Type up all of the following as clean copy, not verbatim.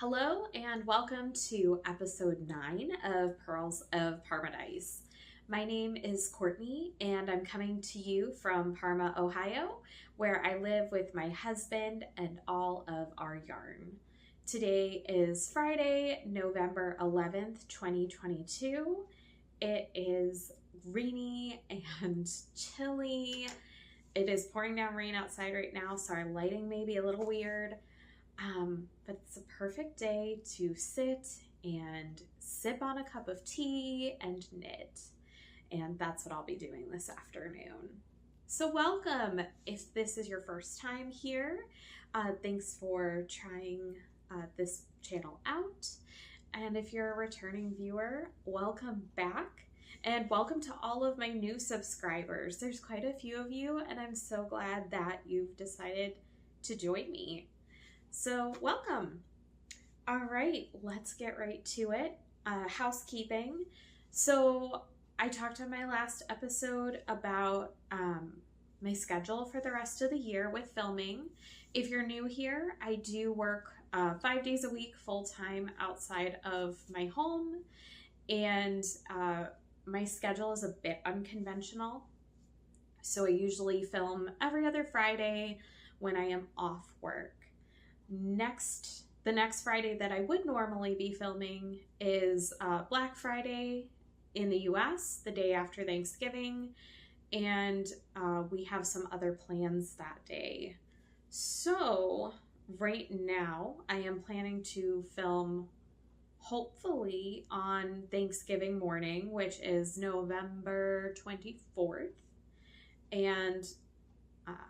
Hello and welcome to episode 9 of Pearls of Parmadice. My name is Courtney and I'm coming to you from Parma, Ohio, where I live with my husband and all of our yarn. Today is Friday, November 11th, 2022. It is rainy and chilly. It is pouring down rain outside right now, so our lighting may be a little weird. But it's a perfect day to sit and sip on a cup of tea and knit. And that's what I'll be doing this afternoon. So welcome. If this is your first time here, thanks for trying this channel out. And if you're a returning viewer, welcome back. And welcome to all of my new subscribers. There's quite a few of you, and I'm so glad that you've decided to join me. So welcome. All right, let's get right to it. Housekeeping. So I talked on my last episode about my schedule for the rest of the year with filming. If you're new here, I do work 5 days a week full-time outside of my home, and my schedule is a bit unconventional. So I usually film every other Friday when I am off work. The next Friday that I would normally be filming is Black Friday in the US, the day after Thanksgiving, and we have some other plans that day. So right now I am planning to film hopefully on Thanksgiving morning, which is November 24th, and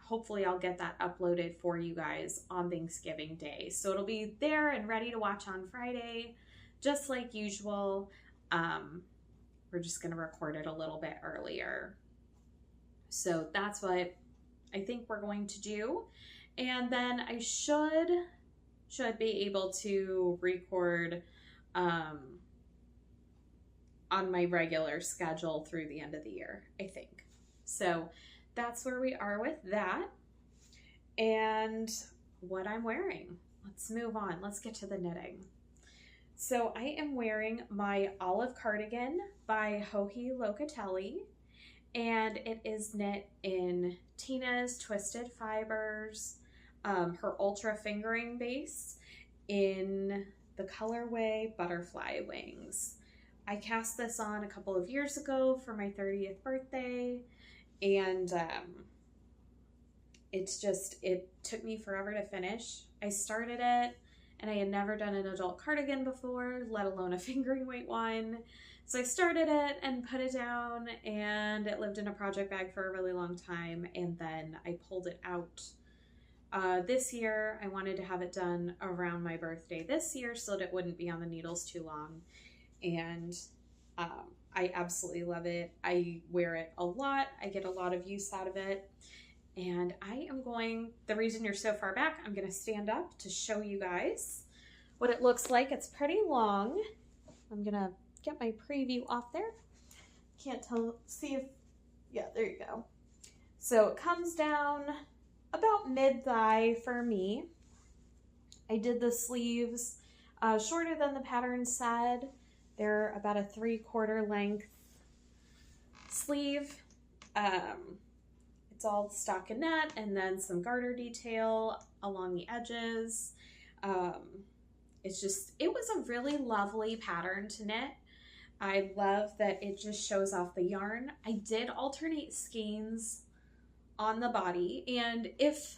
hopefully I'll get that uploaded for you guys on Thanksgiving Day. So it'll be there and ready to watch on Friday, just like usual. We're just going to record it a little bit earlier. So that's what I think we're going to do. And then I should be able to record on my regular schedule through the end of the year, I think. So that's where we are with that. And what I'm wearing. Let's move on. Let's get to the knitting. So I am wearing my olive cardigan by Locatelli, and it is knit in Tina's Twisted Fibers, her ultra fingering base in the colorway Butterfly Wings. I cast this on a couple of years ago for my 30th birthday. And it took me forever to finish. I started it and I had never done an adult cardigan before, let alone a fingering weight one. So I started it and put it down, and it lived in a project bag for a really long time, and then I pulled it out. This year, I wanted to have it done around my birthday this year so that it wouldn't be on the needles too long. And I absolutely love it. I wear it a lot. I get a lot of use out of it. And the reason you're so far back, I'm going to stand up to show you guys what it looks like. It's pretty long. I'm going to get my preview off there. Can't tell, yeah, there you go. So it comes down about mid-thigh for me. I did the sleeves shorter than the pattern said. They're about a 3/4 length sleeve. It's all stockinette and then some garter detail along the edges. It was a really lovely pattern to knit. I love that it just shows off the yarn. I did alternate skeins on the body, and if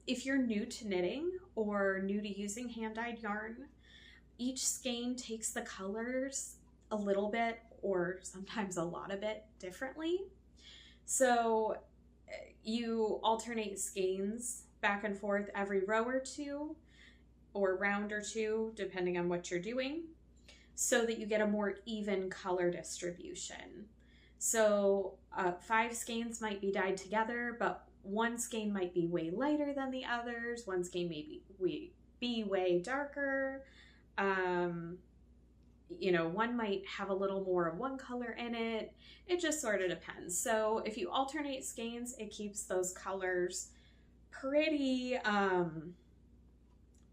you're new to knitting or new to using hand-dyed yarn, each skein takes the colors a little bit, or sometimes a lot of it, differently. So you alternate skeins back and forth every row or two, or round or two, depending on what you're doing, so that you get a more even color distribution. So 5 skeins might be dyed together, but one skein might be way lighter than the others. One skein may be way darker. One might have a little more of one color in it. It just sort of depends. So if you alternate skeins, it keeps those colors pretty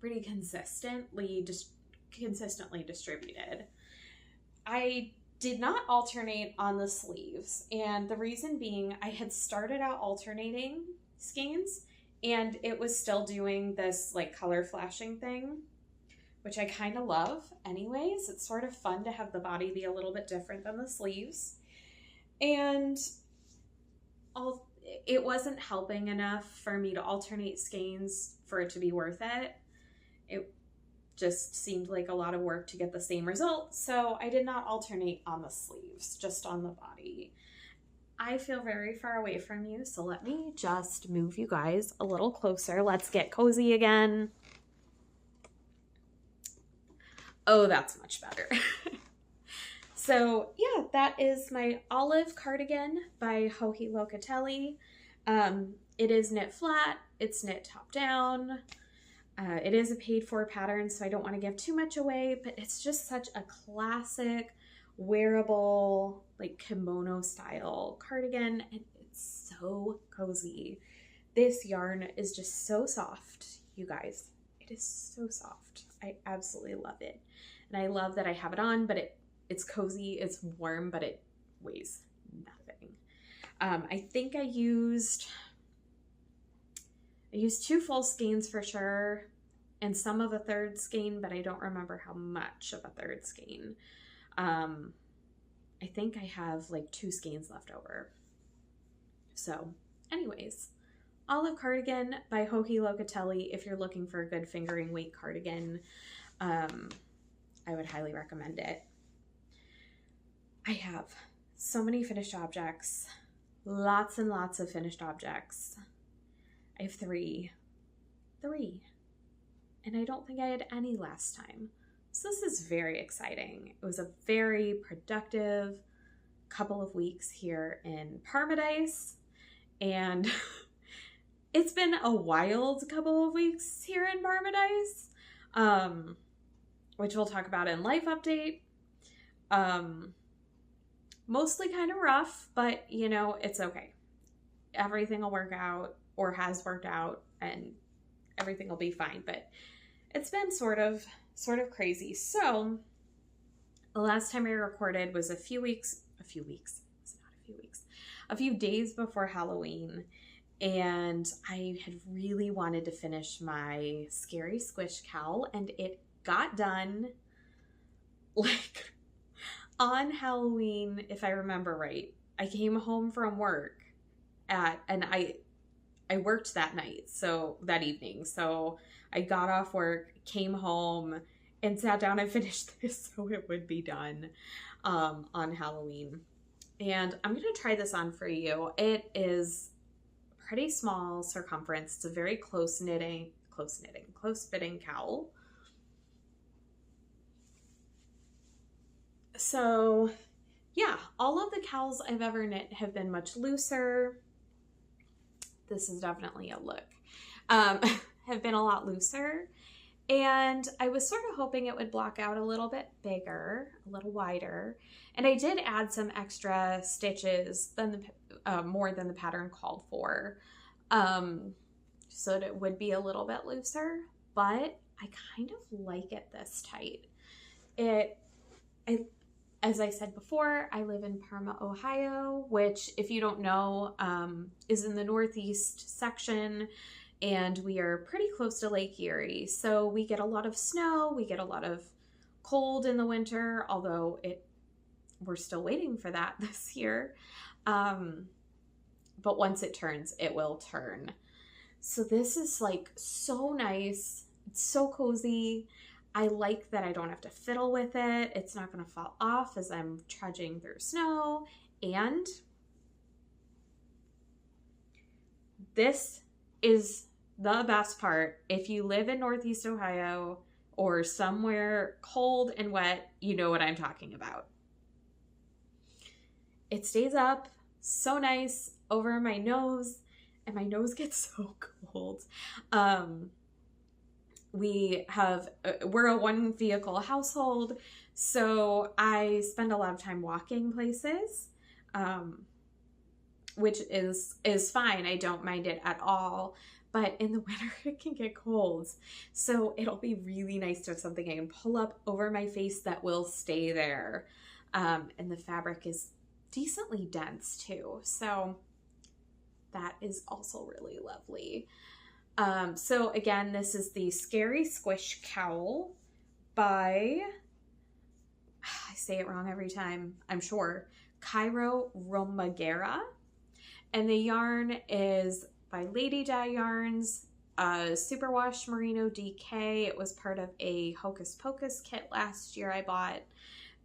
pretty consistently distributed. I did not alternate on the sleeves, and the reason being I had started out alternating skeins and it was still doing this like color flashing thing, which I kind of love anyways. It's sort of fun to have the body be a little bit different than the sleeves. And it wasn't helping enough for me to alternate skeins for it to be worth it. It just seemed like a lot of work to get the same result, so I did not alternate on the sleeves, just on the body. I feel very far away from you, so let me just move you guys a little closer. Let's get cozy again. Oh, that's much better. So yeah, that is my olive cardigan by Locatelli. It is knit flat, it's knit top down. It is a paid for pattern, so I don't want to give too much away, but it's just such a classic wearable, like kimono style cardigan, and it's so cozy. This yarn is just so soft, you guys. It is so soft. I absolutely love it. And I love that I have it on, but it's cozy, it's warm, but it weighs nothing. I think I used 2 full skeins for sure, and some of a 3rd skein, but I don't remember how much of a 3rd skein. I think I have like 2 skeins left over. So anyways, olive cardigan by Locatelli. If you're looking for a good fingering weight cardigan, I would highly recommend it. I have so many finished objects, lots and lots of finished objects. I have 3, and I don't think I had any last time. So this is very exciting. It was a very productive couple of weeks here in Paradise, and it's been a wild couple of weeks here in Paradise, which we'll talk about in Life Update. Mostly kind of rough, but you know, it's okay. Everything will work out, or has worked out, and everything will be fine. But it's been sort of crazy. So the last time I recorded was a few days before Halloween, and I had really wanted to finish my Scary Squish cowl, and it got done like on Halloween, if I remember right. I came home from work and I worked that night, so that evening. So I got off work, came home, and sat down and finished this so it would be done on Halloween. And I'm going to try this on for you. It is pretty small circumference. It's a very close fitting cowl. So yeah, all of the cowls I've ever knit have been much looser. This is definitely a look. Have been a lot looser. And I was sort of hoping it would block out a little bit bigger, a little wider. And I did add some extra stitches more than the pattern called for, so that it would be a little bit looser. But I kind of like it this tight. As I said before, I live in Parma, Ohio, which, if you don't know, is in the northeast section, and we are pretty close to Lake Erie. So we get a lot of snow, we get a lot of cold in the winter, although we're still waiting for that this year. But once it turns, it will turn. So this is like so nice. It's so cozy. I like that I don't have to fiddle with it. It's not going to fall off as I'm trudging through snow. And this is the best part. If you live in Northeast Ohio or somewhere cold and wet, you know what I'm talking about. It stays up so nice over my nose, and my nose gets so cold. We're a 1-vehicle household, so I spend a lot of time walking places, which is fine. I don't mind it at all. but in the winter it can get cold. So it'll be really nice to have something I can pull up over my face that will stay there. And the fabric is decently dense too. So that is also really lovely. So again, this is the Scary Squish Cowl by, I say it wrong every time, I'm sure, Cairo Romaguera. And the yarn is by Lady Dye Yarns, Superwash Merino DK. It was part of a Hocus Pocus kit last year I bought.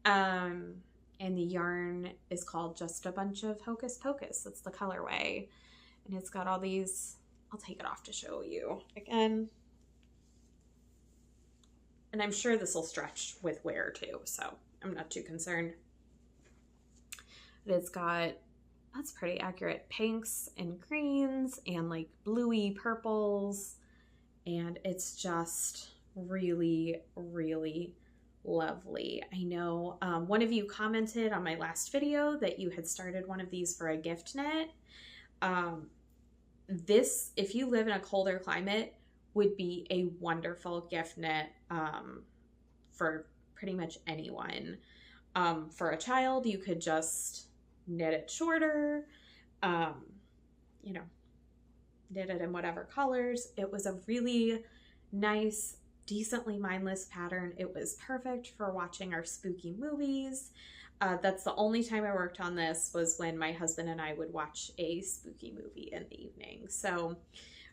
And the yarn is called Just a Bunch of Hocus Pocus. That's the colorway. And it's got all these, I'll take it off to show you again. And I'm sure this will stretch with wear too, so I'm not too concerned. But it's got, that's pretty accurate, pinks and greens and like bluey purples. And it's just really, really lovely. I know one of you commented on my last video that you had started one of these for a gift knit. This, if you live in a colder climate, would be a wonderful gift knit for pretty much anyone. For a child, you could just knit it shorter, you know, knit it in whatever colors. It was a really nice, decently mindless pattern. It was perfect for watching our spooky movies. That's the only time I worked on this, was when my husband and I would watch a spooky movie in the evening. So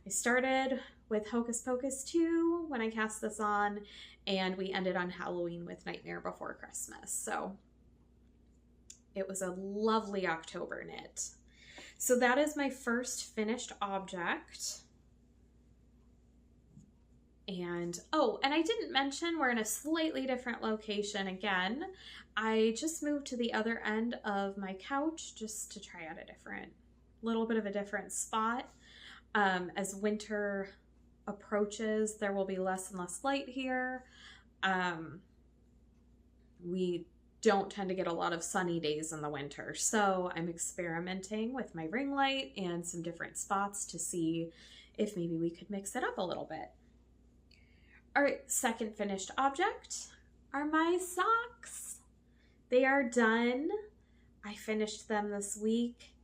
I started with Hocus Pocus 2 when I cast this on, and we ended on Halloween with Nightmare Before Christmas. So it was a lovely October knit. So that is my first finished object. And, oh, and I didn't mention we're in a slightly different location again. I just moved to the other end of my couch just to try out a little bit of a different spot. As winter approaches, there will be less and less light here. We don't tend to get a lot of sunny days in the winter, so I'm experimenting with my ring light and some different spots to see if maybe we could mix it up a little bit. All right, second finished object are my socks. They are done. I finished them this week.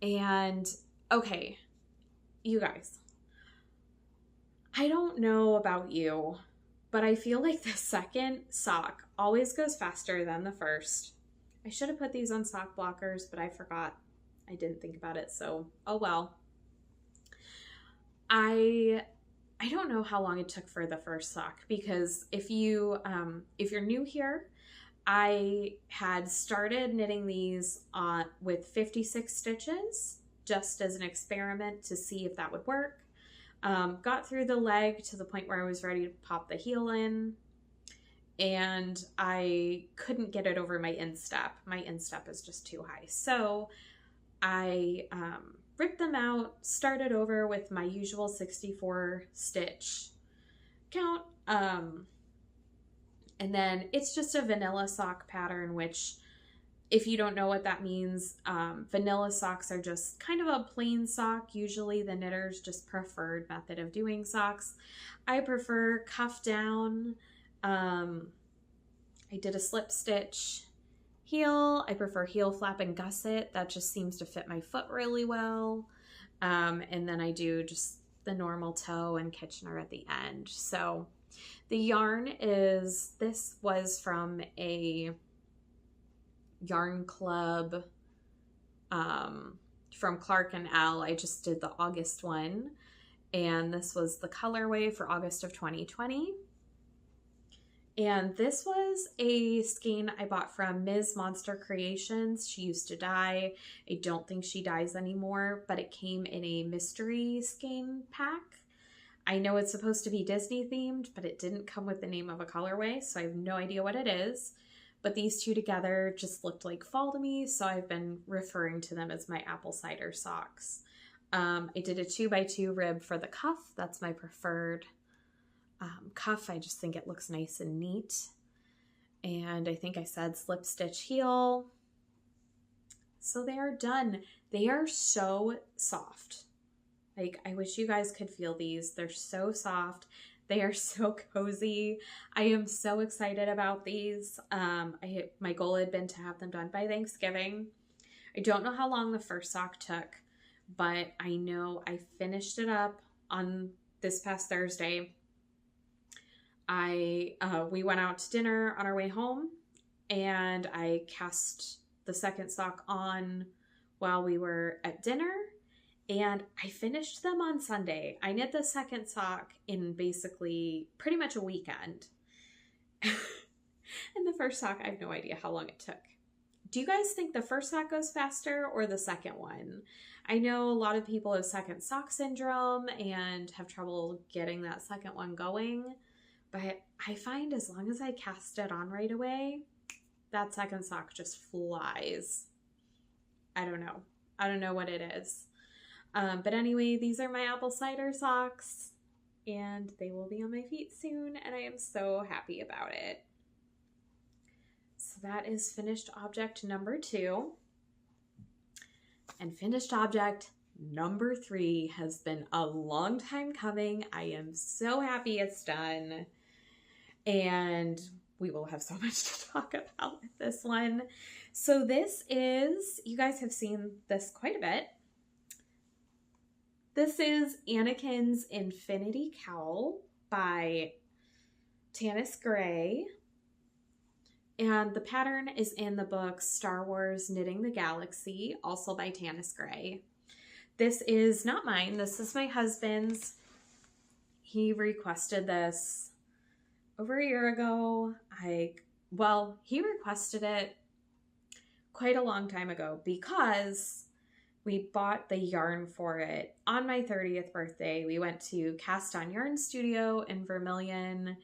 And okay, you guys, I don't know about you, but I feel like the second sock always goes faster than the first. I should have put these on sock blockers, but I forgot. I didn't think about it, so oh well. I don't know how long it took for the first sock, because if you're new here, I had started knitting these with 56 stitches just as an experiment to see if that would work. Got through the leg to the point where I was ready to pop the heel in, and I couldn't get it over my instep. My instep is just too high. So I ripped them out, started over with my usual 64 stitch count. And then it's just a vanilla sock pattern, which if you don't know what that means, vanilla socks are just kind of a plain sock. Usually the knitter's just preferred method of doing socks. I prefer cuff down. I did a slip stitch heel. I prefer heel flap and gusset. That just seems to fit my foot really well. And then I do just the normal toe and Kitchener at the end. So the yarn this was from a yarn club from Clark and Al. I just did the August one, and this was the colorway for August of 2020. And this was a skein I bought from Ms. Monster Creations. She used to dye. I don't think she dyes anymore, but it came in a mystery skein pack. I know it's supposed to be Disney themed, but it didn't come with the name of a colorway, so I have no idea what it is. But these two together just looked like fall to me, so I've been referring to them as my apple cider socks. I did a 2x2 rib for the cuff. That's my preferred cuff. I just think it looks nice and neat. And I think I said slip stitch heel. So they are done. They are so soft. Like, I wish you guys could feel these. They're so soft. They are so cozy. I am so excited about these. My goal had been to have them done by Thanksgiving. I don't know how long the first sock took, but I know I finished it up on this past Thursday. We went out to dinner on our way home, and I cast the second sock on while we were at dinner, and I finished them on Sunday. I knit the second sock in basically pretty much a weekend. And the first sock, I have no idea how long it took. Do you guys think the first sock goes faster or the second one? I know a lot of people have second sock syndrome and have trouble getting that second one going, but I find as long as I cast it on right away, that second sock just flies. I don't know. I don't know what it is. But anyway, these are my apple cider socks, and they will be on my feet soon, and I am so happy about it. So that is finished object number 2. And finished object number 3 has been a long time coming. I am so happy it's done. And we will have so much to talk about with this one. So this is, you guys have seen this quite a bit. This is Anakin's Infinity Cowl by Tanis Gray. And the pattern is in the book Star Wars Knitting the Galaxy, also by Tanis Gray. This is not mine. This is my husband's. He requested this over a year ago. He requested it quite a long time ago because we bought the yarn for it on my 30th birthday. We went to Cast On Yarn Studio in Vermilion,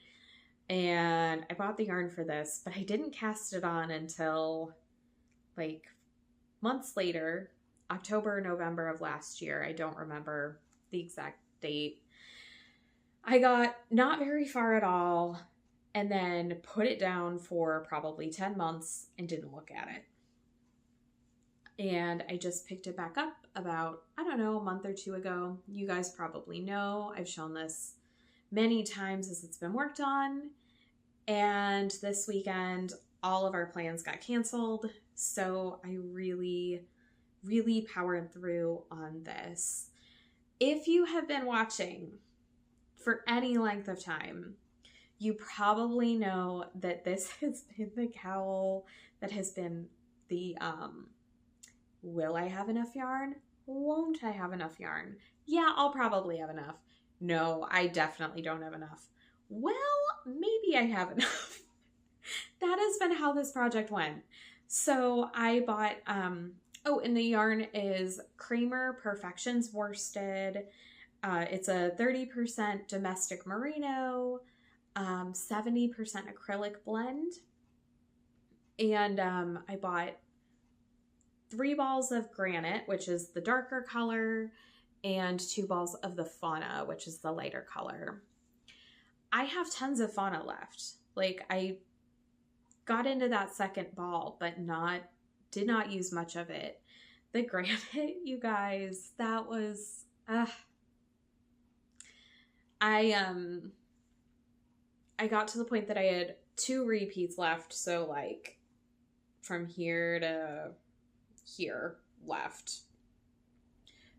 and I bought the yarn for this, but I didn't cast it on until like months later, October, November of last year. I don't remember the exact date. I got not very far at all and then put it down for probably 10 months and didn't look at it. And I just picked it back up about, I don't know, a month or 2 ago. You guys probably know I've shown this many times as it's been worked on. And this weekend, all of our plans got canceled. So I really, really powered through on this. If you have been watching for any length of time, you probably know that this has been the cowl that has been the, will I have enough yarn? Won't I have enough yarn? Yeah, I'll probably have enough. No, I definitely don't have enough. Well, maybe I have enough. That has been how this project went. So I bought, and the yarn is Kramer Perfections worsted. It's a 30% domestic merino, 70% acrylic blend. And I bought 3 balls of granite, which is the darker color, and 2 balls of the fauna, which is the lighter color. I have tons of fauna left. Like, I got into that second ball, but did not use much of it. The granite, you guys, that was, I got to the point that I had 2 repeats left. So like from here to here left.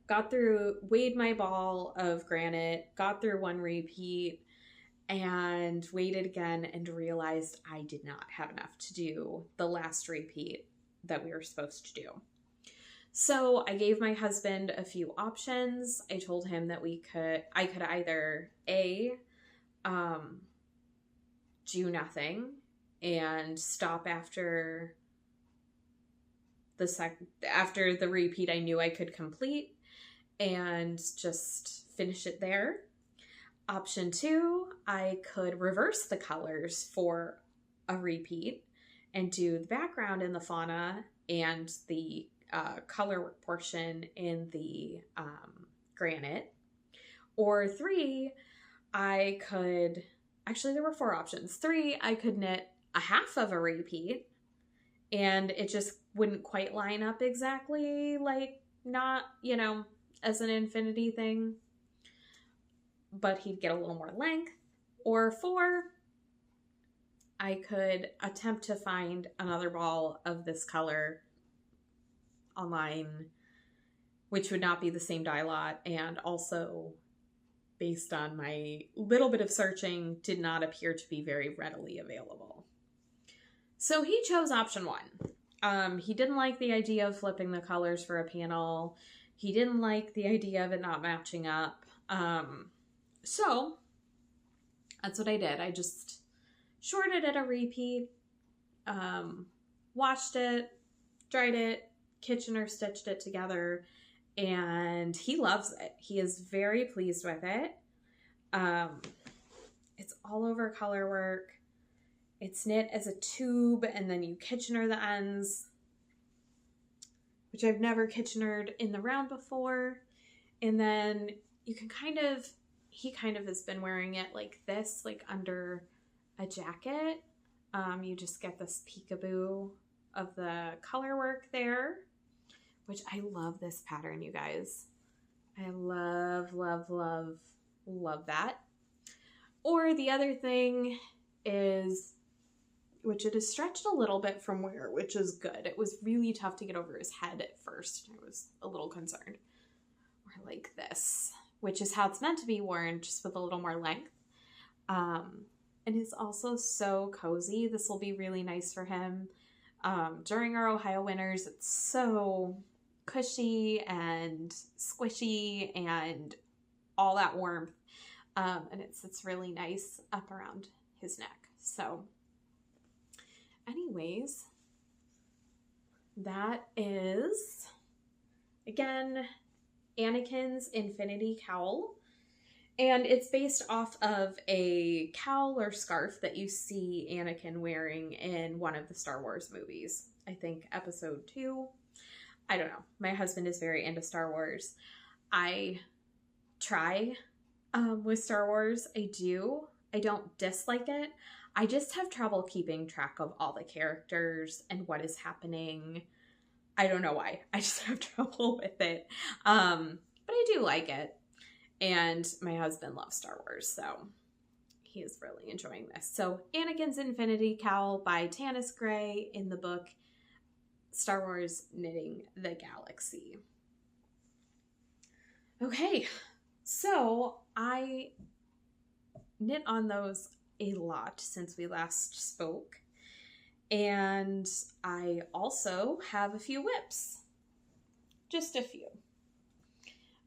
Got through, weighed my ball of granite, got through 1 repeat, and waited again and realized I did not have enough to do the last repeat that we were supposed to do. So I gave my husband a few options. I told him that I could either do nothing and stop after the repeat I knew I could complete and just finish it there. Option 2, I could reverse the colors for a repeat and do the background in the fauna and the color portion in the granite. Or 3, I could, actually there were 4 options. 3, I could knit a half of a repeat and it just wouldn't quite line up exactly, like not, as an infinity thing, but he'd get a little more length. Or 4, I could attempt to find another ball of this color online, which would not be the same dye lot, and also, based on my little bit of searching, did not appear to be very readily available. So he chose option 1. He didn't like the idea of flipping the colors for a panel. He didn't like the idea of it not matching up. So that's what I did. I just shorted it a repeat, washed it, dried it, Kitchener stitched it together, and he loves it. He is very pleased with it. It's all over color work. It's knit as a tube, and then you Kitchener the ends, which I've never Kitchenered in the round before. And then you can he kind of has been wearing it like this, like under a jacket. You just get this peekaboo of the color work there, which I love this pattern, you guys. I love, love, love, love that. Or the other thing is, which it is stretched a little bit from where, which is good. It was really tough to get over his head at first. I was a little concerned. Or like this, which is how it's meant to be worn, just with a little more length. And it's also so cozy. This will be really nice for him. During our Ohio winters, it's so cushy and squishy and all that warmth. And it sits really nice up around his neck. So anyways, that is, again, Anakin's Infinity Cowl. And it's based off of a cowl or scarf that you see Anakin wearing in one of the Star Wars movies. I think episode 2. I don't know. My husband is very into Star Wars. I try with Star Wars. I do. I don't dislike it. I just have trouble keeping track of all the characters and what is happening. I don't know why. I just have trouble with it. But I do like it. And my husband loves Star Wars, so he is really enjoying this. So Anakin's Infinity Cowl by Tanis Gray in the book Star Wars Knitting the Galaxy. Okay, so I knit on those a lot since we last spoke. And I also have a few whips. Just a few.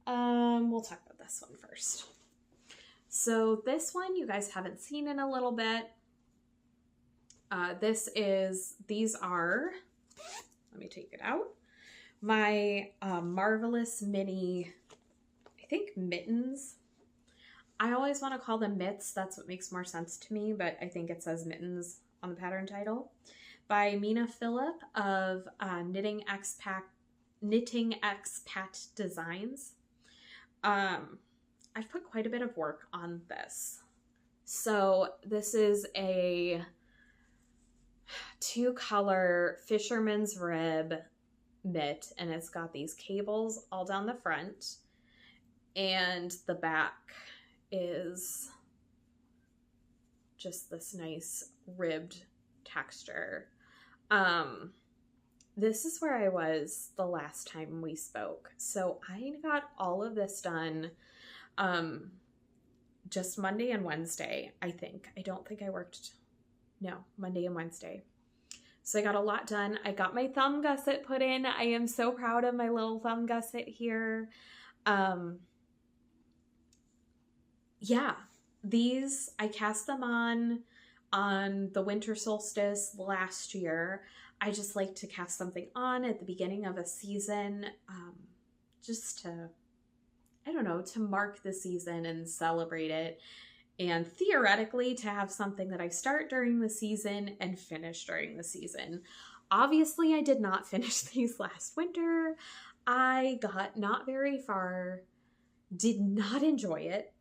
We'll talk about this one first. So this one you guys haven't seen in a little bit. These are, let me take it out, my Marvellous mini, I think mittens. I always want to call them mitts. That's what makes more sense to me, but I think it says mittens on the pattern title. By Mina Phillip of Knitting Expat Designs. I've put quite a bit of work on this. So this is a 2-color fisherman's rib mitt, and it's got these cables all down the front, and the back is just this nice ribbed texture. This is where I was the last time we spoke. So I got all of this done just Monday and Wednesday, I think. I don't think I worked, no, Monday and Wednesday. So I got a lot done. I got my thumb gusset put in. I am so proud of my little thumb gusset here. Yeah, these, I cast them on the winter solstice last year. I just like to cast something on at the beginning of a season, just to, I don't know, to mark the season and celebrate it. And theoretically, to have something that I start during the season and finish during the season. Obviously, I did not finish these last winter. I got not very far, did not enjoy it,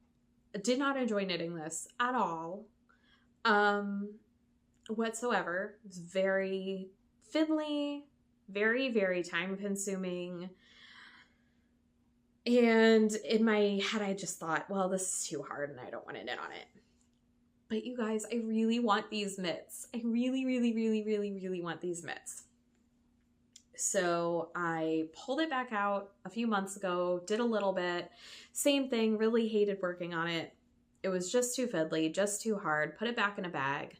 did not enjoy knitting this at all, whatsoever. It was very fiddly, very, very time consuming. And in my head, I just thought, well, this is too hard and I don't want to knit on it. But you guys, I really want these mitts. I really, really, really, really, really want these mitts. So I pulled it back out a few months ago, did a little bit, same thing, really hated working on it. It was just too fiddly, just too hard. Put it back in a bag.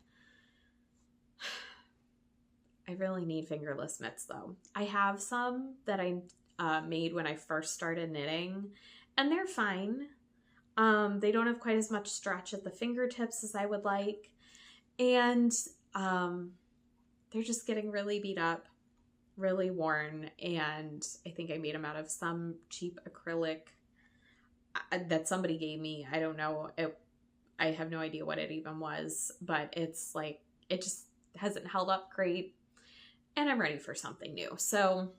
I really need fingerless mitts though. I have some that I made when I first started knitting, and they're fine. They don't have quite as much stretch at the fingertips as I would like, and they're just getting really beat up, really worn, and I think I made them out of some cheap acrylic that somebody gave me. I don't know. I have no idea what it even was, but it's like, it just hasn't held up great, and I'm ready for something new. So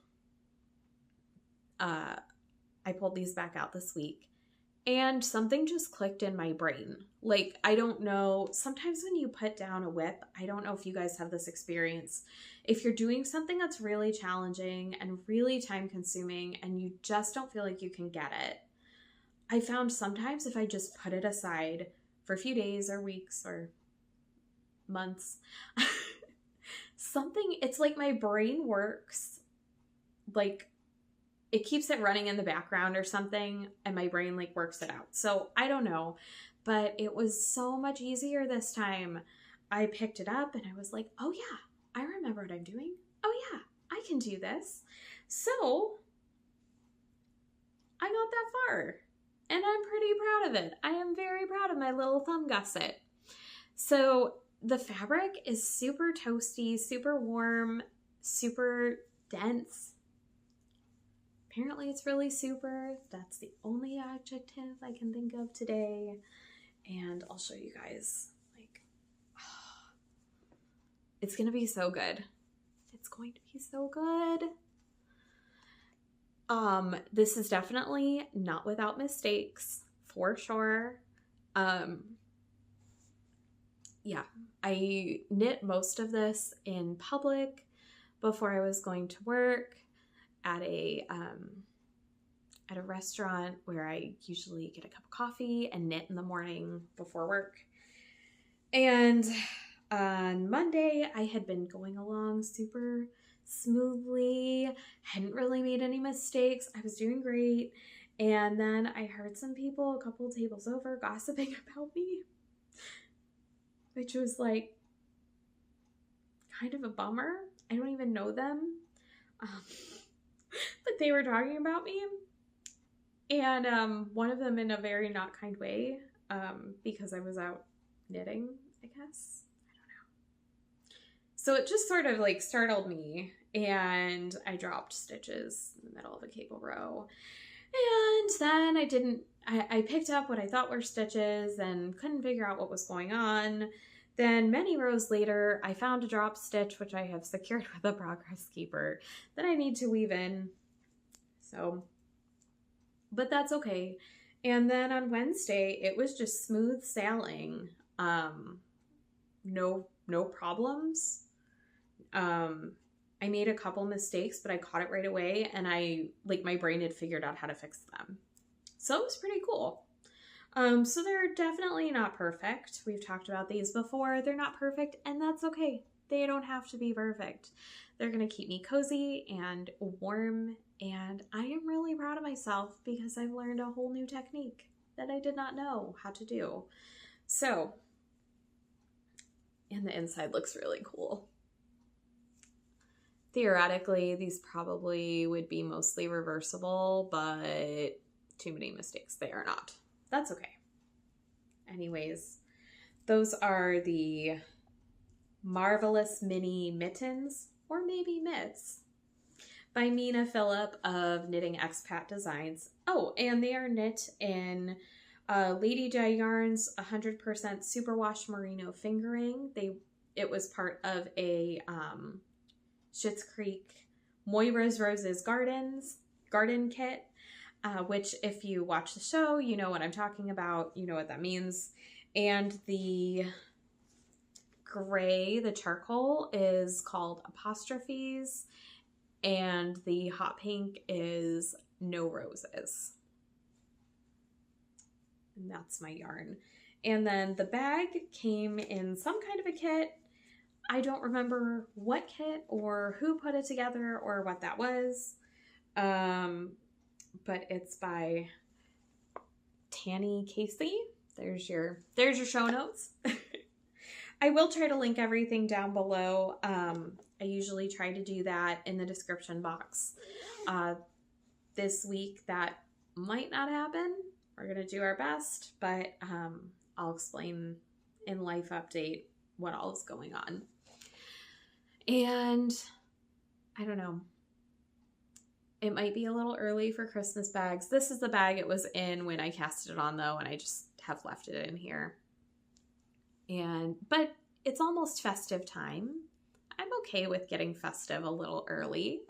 I pulled these back out this week, and something just clicked in my brain. Like, I don't know, sometimes when you put down a whip, I don't know if you guys have this experience. If you're doing something that's really challenging and really time consuming and you just don't feel like you can get it, I found sometimes if I just put it aside for a few days or weeks or months, it's like my brain works, like it keeps it running in the background or something, and my brain like works it out. So I don't know, but it was so much easier this time. I picked it up and I was like, oh yeah, I remember what I'm doing. Oh yeah, I can do this. So I got that far, and I'm pretty proud of it. I am very proud of my little thumb gusset. So the fabric is super toasty, super warm, super dense. Apparently it's really super. That's the only adjective I can think of today. And I'll show you guys, like, oh, it's going to be so good. It's going to be so good. This is definitely not without mistakes, for sure. Yeah, I knit most of this in public before I was going to work at a restaurant where I usually get a cup of coffee and knit in the morning before work. And on Monday, I had been going along super smoothly, hadn't really made any mistakes. I was doing great. And then I heard some people a couple tables over gossiping about me, which was like kind of a bummer. I don't even know them. But they were talking about me. And one of them in a very not kind way, because I was out knitting, I guess. I don't know. So it just sort of like startled me, and I dropped stitches in the middle of a cable row. And then I picked up what I thought were stitches and couldn't figure out what was going on. Then many rows later, I found a drop stitch, which I have secured with a progress keeper that I need to weave in. So, but that's okay. And then on Wednesday, it was just smooth sailing. No problems. I made a couple mistakes, but I caught it right away, and my brain had figured out how to fix them. So it was pretty cool. So they're definitely not perfect. We've talked about these before. They're not perfect, and that's okay. They don't have to be perfect. They're going to keep me cozy and warm, and I am really proud of myself because I've learned a whole new technique that I did not know how to do. So, and the inside looks really cool. Theoretically, these probably would be mostly reversible, but too many mistakes. They are not. That's okay. Anyways, those are the Marvellous Mini Mittens, or maybe mitts, by Mina, Phillip of Knitting Expat Designs. Oh, and they are knit in Lady J Yarns 100% Superwash Merino fingering. It was part of a Schitt's Creek Moira's Roses garden kit, which if you watch the show, you know what I'm talking about. You know what that means. And the gray, the charcoal, is called Apostrophes, and the hot pink is No Roses. and that's my yarn. And then the bag came in some kind of a kit. I don't remember what kit or who put it together or what that was. But it's by Tanny Casey. There's your show notes. I will try to link everything down below. I usually try to do that in the description box. This week that might not happen. We're going to do our best, but I'll explain in Life Update what all is going on. And I don't know. It might be a little early for Christmas bags. This is the bag it was in when I casted it on, though, and I just have left it in here. But it's almost festive time. I'm okay with getting festive a little early.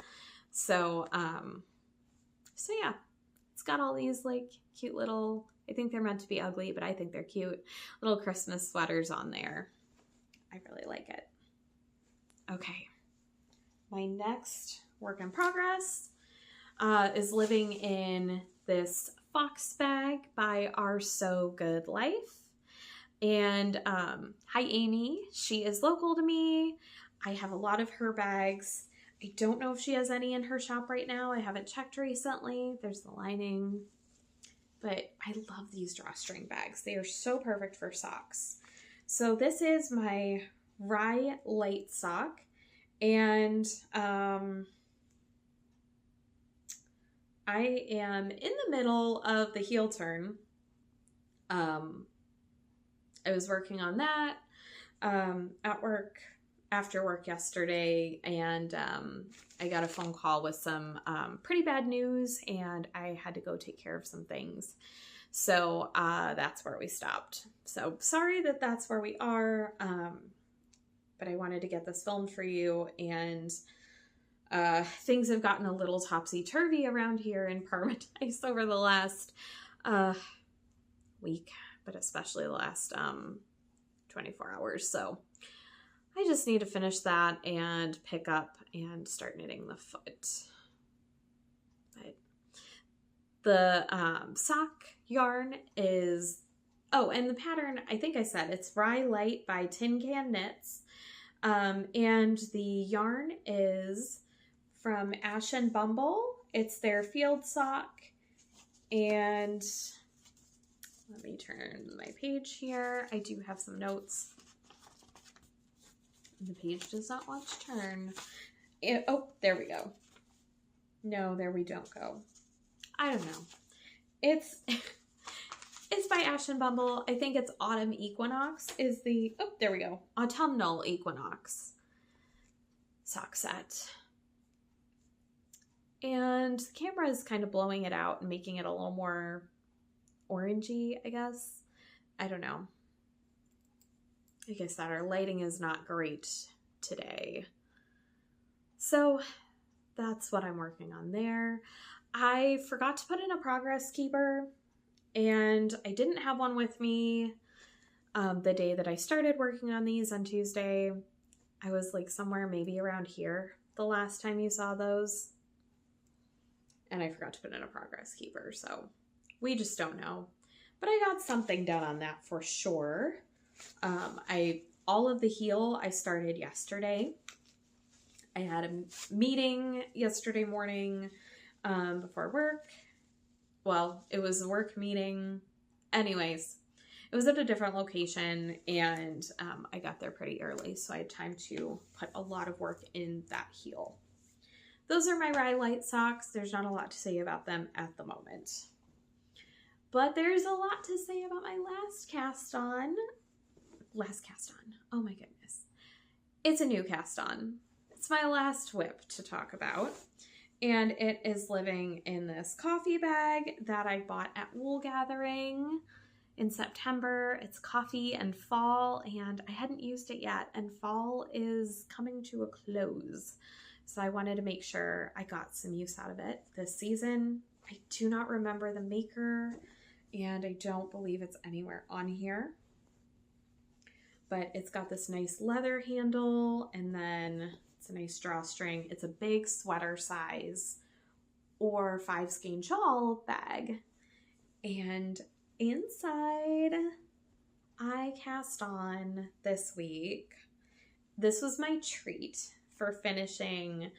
So yeah, it's got all these like cute little, I think they're meant to be ugly, but I think they're cute little Christmas sweaters on there. I really like it. Okay. My next work in progress is living in this fox bag by Our So Good Life. And hi Amy, she is local to me. I have a lot of her bags. I don't know if she has any in her shop right now. I haven't checked recently. There's the lining. But I love these drawstring bags. They are so perfect for socks. So this is my Rye Light sock. And I am in the middle of the heel turn. I was working on that at work, after work yesterday, and I got a phone call with some pretty bad news, and I had to go take care of some things. So that's where we stopped. So sorry that that's where we are, but I wanted to get this filmed for you, and things have gotten a little topsy-turvy around here in Paradise over the last week, but especially the last 24 hours. So I just need to finish that and pick up and start knitting the foot. But the sock yarn is, oh, and the pattern, I think I said it's Rye Light by Tin Can Knits. And the yarn is from Ash and Bumble. It's their field sock. And let me turn my page here. I do have some notes. The page does not want to turn. Oh, there we go. No, there we don't go. I don't know. It's by Ash and Bumble. I think it's Autumn Equinox is the, oh, there we go. Autumnal Equinox sock set. And the camera is kind of blowing it out and making it a little more orangey, I guess. I don't know. Like I said, our lighting is not great today. So that's what I'm working on there. I forgot to put in a progress keeper, and I didn't have one with me the day that I started working on these on Tuesday. I was like somewhere maybe around here the last time you saw those. And I forgot to put in a progress keeper, so we just don't know. But I got something done on that for sure. All of the heel I started yesterday. I had a meeting yesterday morning before work. Well, it was a work meeting. Anyways, it was at a different location, and I got there pretty early, so I had time to put a lot of work in that heel. Those are my Rye Light socks. There's not a lot to say about them at the moment. But there's a lot to say about my last cast on. Oh my goodness. It's a new cast on. It's my last whip to talk about. And it is living in this coffee bag that I bought at Wool Gathering in September. It's coffee and fall, and I hadn't used it yet, and fall is coming to a close. So I wanted to make sure I got some use out of it this season. I do not remember the maker, and I don't believe it's anywhere on here. But it's got this nice leather handle, and then it's a nice drawstring. It's a big sweater size or 5 skein shawl bag. And inside, I cast on this week. This was my treat for finishing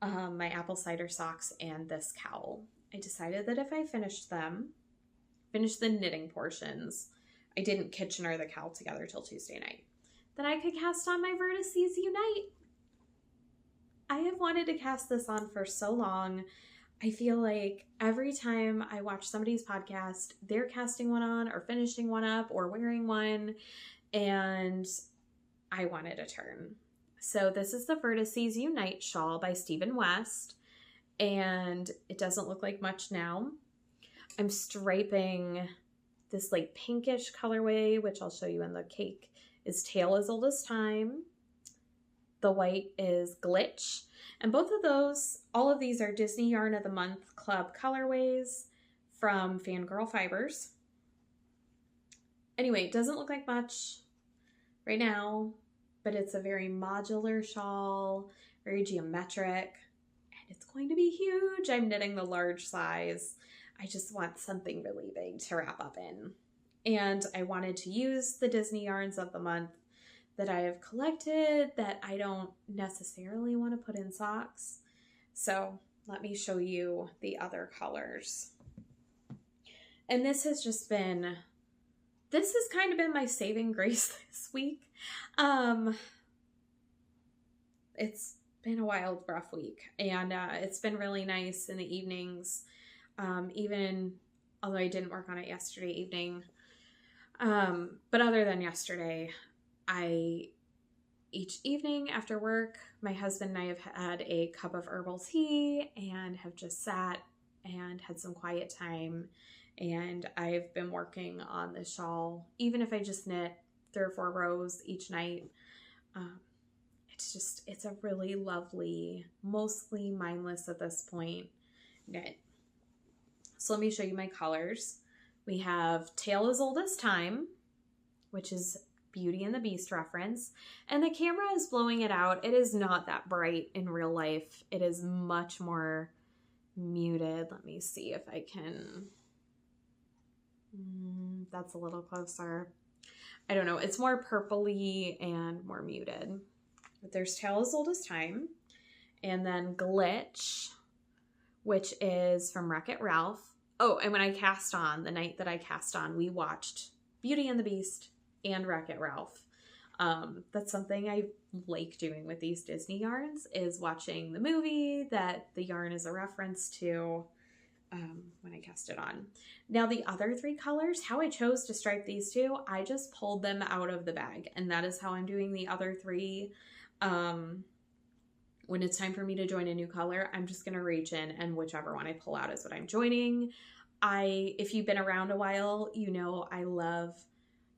my apple cider socks and this cowl. I decided that if I finished the knitting portions, I didn't Kitchener the cowl together till Tuesday night, then I could cast on my Vertices Unite. I have wanted to cast this on for so long. I feel like every time I watch somebody's podcast, they're casting one on or finishing one up or wearing one, and I wanted a turn. So this is the Vertices Unite shawl by Stephen West, and it doesn't look like much now. I'm striping this like pinkish colorway, which I'll show you in the cake, is Tale as Old as Time. The white is Glitch. And both of those, all of these are Disney Yarn of the Month Club colorways from Fangirl Fibers. Anyway, it doesn't look like much right now, but it's a very modular shawl, very geometric, and it's going to be huge. I'm knitting the large size. I just want something really big to wrap up in. And I wanted to use the Disney Yarns of the Month that I have collected that I don't necessarily want to put in socks. So let me show you the other colors. And this has kind of been my saving grace this week. It's been a wild, rough week, and it's been really nice in the evenings, even although I didn't work on it yesterday evening. But other than yesterday, each evening after work, my husband and I have had a cup of herbal tea and have just sat and had some quiet time. And I've been working on the shawl, even if I just knit 3 or 4 rows each night. It's a really lovely, mostly mindless at this point, knit. So let me show you my colors. We have Tale as Old as Time, which is Beauty and the Beast reference, and the camera is blowing it out. It is not that bright in real life. It is much more muted. Let me see if I can, that's a little closer. I don't know, it's more purpley and more muted. But there's Tale as Old as Time, and then Glitch, which is from Wreck-It Ralph. Oh, and when I cast on, the night that I cast on, we watched Beauty and the Beast and Wreck-It Ralph. That's something I like doing with these Disney yarns, is watching the movie that the yarn is a reference to when I cast it on. Now the other 3 colors, how I chose to stripe these 2, I just pulled them out of the bag, and that is how I'm doing the other 3. When it's time for me to join a new color, I'm just going to reach in, and whichever one I pull out is what I'm joining. If you've been around a while, you know I love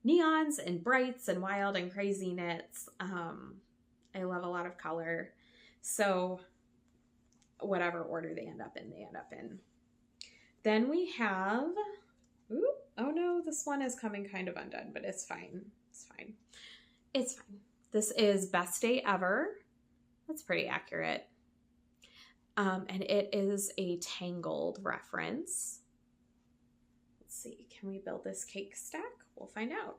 neons and brights and wild and crazy knits. I love a lot of color. So whatever order they end up in, they end up in. Then we have, oh no, this one is coming kind of undone, but it's fine. It's fine. It's fine. This is Best Day Ever. That's pretty accurate. And it is a Tangled reference. Let's see, can we build this cake stack? We'll find out.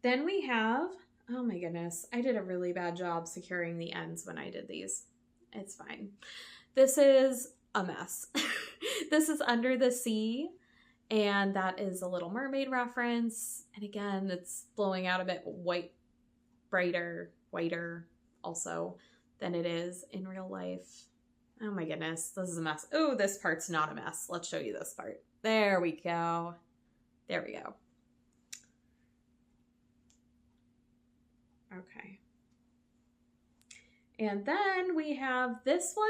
Then we have, oh my goodness, I did a really bad job securing the ends when I did these. It's fine. This is a mess. This is Under the Sea, and that is a Little Mermaid reference. And again, it's blowing out a bit whiter also than it is in real life. Oh my goodness, this is a mess. Oh, this part's not a mess. Let's show you this part. There we go. There we go. Okay. And then we have this one,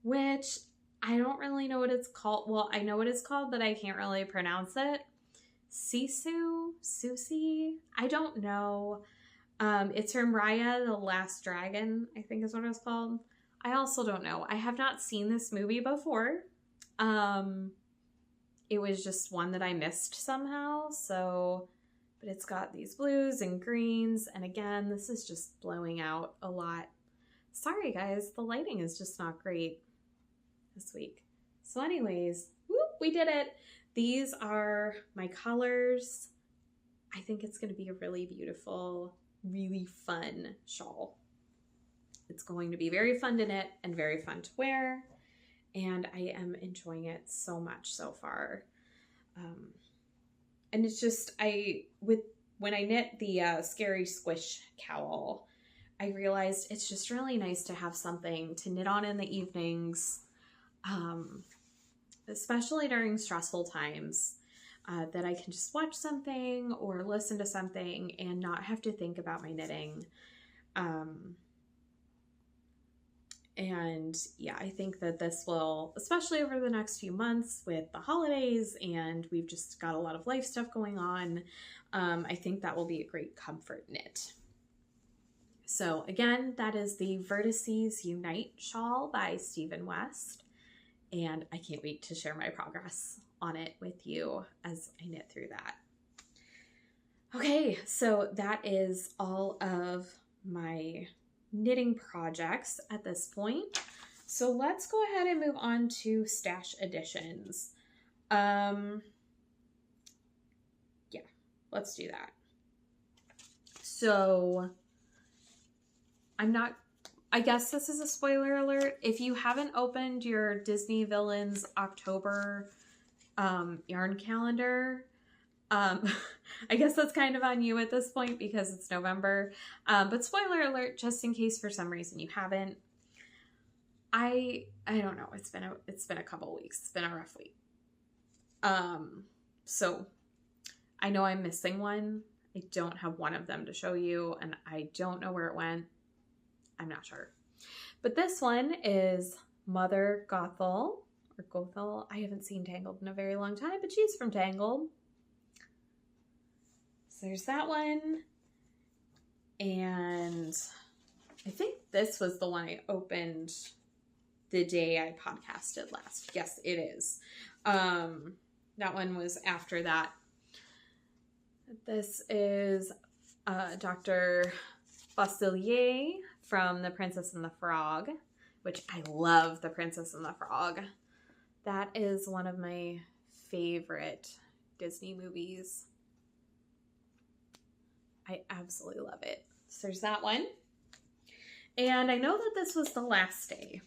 which I don't really know what it's called. Well, I know what it's called, but I can't really pronounce it. Sisu? Susi? I don't know. It's from Raya, the Last Dragon, I think is what it's called. I also don't know. I have not seen this movie before. It was just one that I missed somehow, so, but it's got these blues and greens, and again, this is just blowing out a lot. Sorry guys, the lighting is just not great this week. So anyways, whoop, we did it. These are my colors. I think it's going to be a really beautiful, really fun shawl. It's going to be very fun to knit and very fun to wear, and I am enjoying it so much so far. And it's just, when I knit the Scary Squish cowl, I realized it's just really nice to have something to knit on in the evenings, especially during stressful times, that I can just watch something or listen to something and not have to think about my knitting. And yeah, I think that this will, especially over the next few months with the holidays and we've just got a lot of life stuff going on, I think that will be a great comfort knit. So again, that is the Vertices Unite shawl by Stephen West. And I can't wait to share my progress on it with you as I knit through that. Okay, so that is all of my knitting projects at this point. So let's go ahead and move on to stash additions. Yeah, let's do that. So I guess this is a spoiler alert. If you haven't opened your Disney Villains October yarn calendar, I guess that's kind of on you at this point because it's November. But spoiler alert, just in case for some reason you haven't. I don't know. It's been a couple weeks. It's been a rough week. So I know I'm missing one. I don't have one of them to show you, and I don't know where it went. I'm not sure. But this one is Mother Gothel, or Gothel. I haven't seen Tangled in a very long time, but she's from Tangled. So there's that one. And I think this was the one I opened the day I podcasted last. Yes, it is. That one was after that. This is Dr. Bastelier from The Princess and the Frog, which I love The Princess and the Frog. That is one of my favorite Disney movies. I absolutely love it. So there's that one. And I know that this was the last day.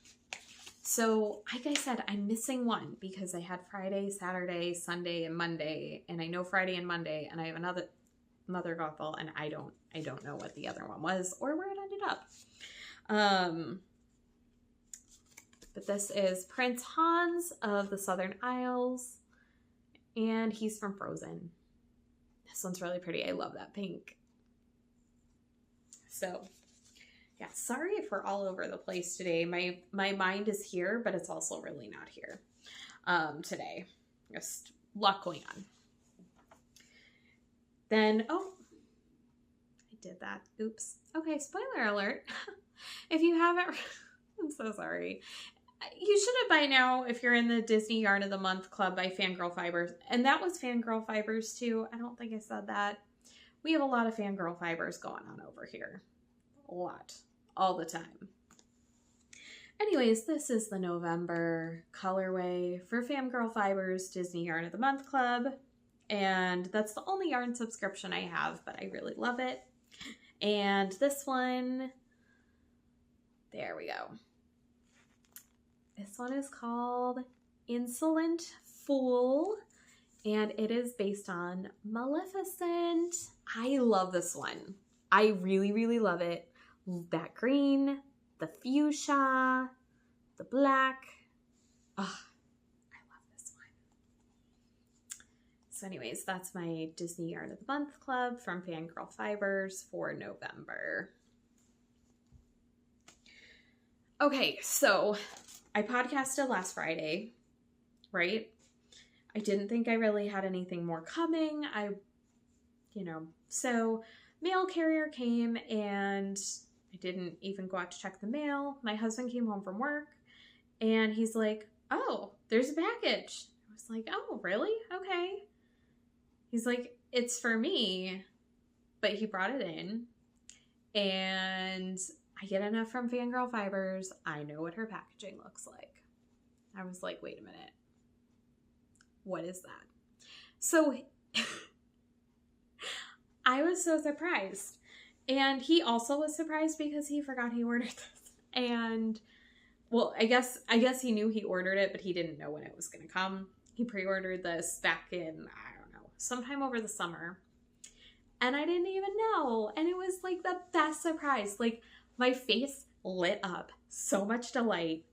So like I said, I'm missing one because I had Friday, Saturday, Sunday, and Monday. And I know Friday and Monday, and I have another Mother Gothel, and I don't know what the other one was or where it ended up. But this is Prince Hans of the Southern Isles, and he's from Frozen. This one's really pretty. I love that pink. So yeah, sorry if we're all over the place today. My mind is here, but it's also really not here today. Just a lot going on. Then, oh, I did that. Oops. Okay, spoiler alert. If you haven't, I'm so sorry. You should have by now if you're in the Disney Yarn of the Month Club by Fangirl Fibers. And that was Fangirl Fibers too. I don't think I said that. We have a lot of Fangirl Fibers going on over here. A lot. All the time. Anyways, this is the November colorway for Fangirl Fibers Disney Yarn of the Month Club. And that's the only yarn subscription I have, but I really love it. And this one, there we go. This one is called Insolent Fool, and it is based on Maleficent. I love this one. I really, really love it. That green, the fuchsia, the black. Oh, I love this one. So anyways, that's my Disney Yarn of the Month Club from Fangirl Fibers for November. Okay, so I podcasted last Friday, right? I didn't think I really had anything more coming. So mail carrier came and I didn't even go out to check the mail. My husband came home from work and he's like, oh, there's a package. I was like, oh, really? Okay. He's like, it's for me, but he brought it in and I get enough from Fangirl Fibers. I know what her packaging looks like. I was like, wait a minute. What is that? So I was so surprised. And he also was surprised because he forgot he ordered this. And well, I guess he knew he ordered it, but he didn't know when it was going to come. He pre-ordered this back in, I don't know, sometime over the summer. And I didn't even know. And it was like the best surprise. Like, my face lit up. So much delight.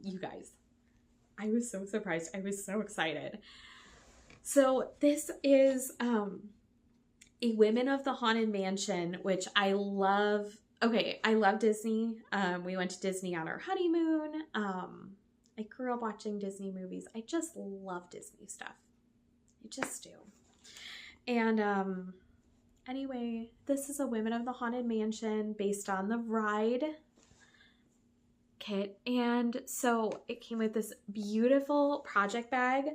You guys, I was so surprised. I was so excited. So this is a Women of the Haunted Mansion, which I love. Okay, I love Disney. We went to Disney on our honeymoon. I grew up watching Disney movies. I just love Disney stuff. I just do. And anyway, this is a Women of the Haunted Mansion based on the Ride kit. And so it came with this beautiful project bag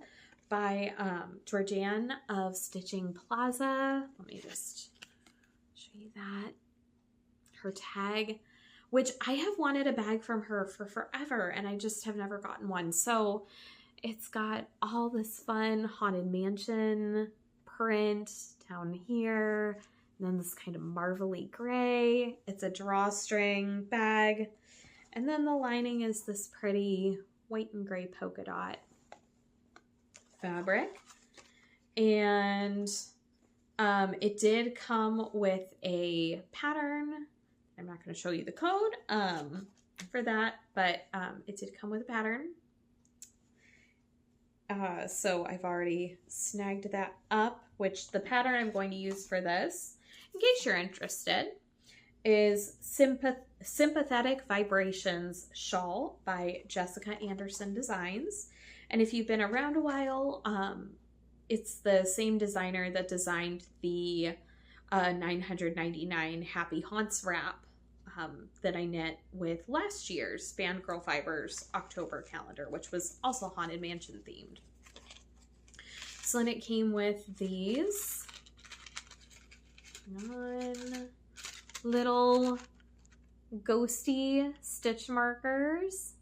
by Georgianne of Stitching Plaza. Let me just show you that. Her tag, which I have wanted a bag from her for forever, and I just have never gotten one. So it's got all this fun Haunted Mansion print down here, and then this kind of marvelly gray. It's a drawstring bag, and then the lining is this pretty white and gray polka dot fabric. And it did come with a pattern. I'm not going to show you the code for that, but it did come with a pattern. So I've already snagged that up, which the pattern I'm going to use for this, in case you're interested, is Sympathetic Vibrations Shawl by Jessica Anderson Designs. And if you've been around a while, it's the same designer that designed the 999 Happy Haunts wrap that I knit with last year's Fangirl Fibers October calendar, which was also Haunted Mansion themed. So then it came with these little ghosty stitch markers.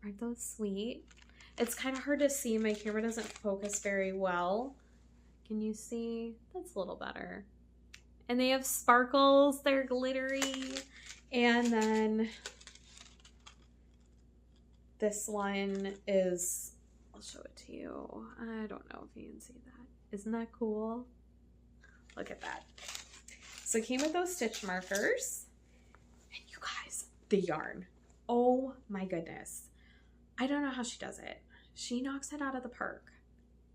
Aren't those sweet? It's kind of hard to see. My camera doesn't focus very well. Can you see? That's a little better. And they have sparkles. They're glittery. And then this one is, I'll show it to you. I don't know if you can see that. Isn't that cool? Look at that. So it came with those stitch markers. And you guys, the yarn. Oh my goodness. I don't know how she does it. She knocks it out of the park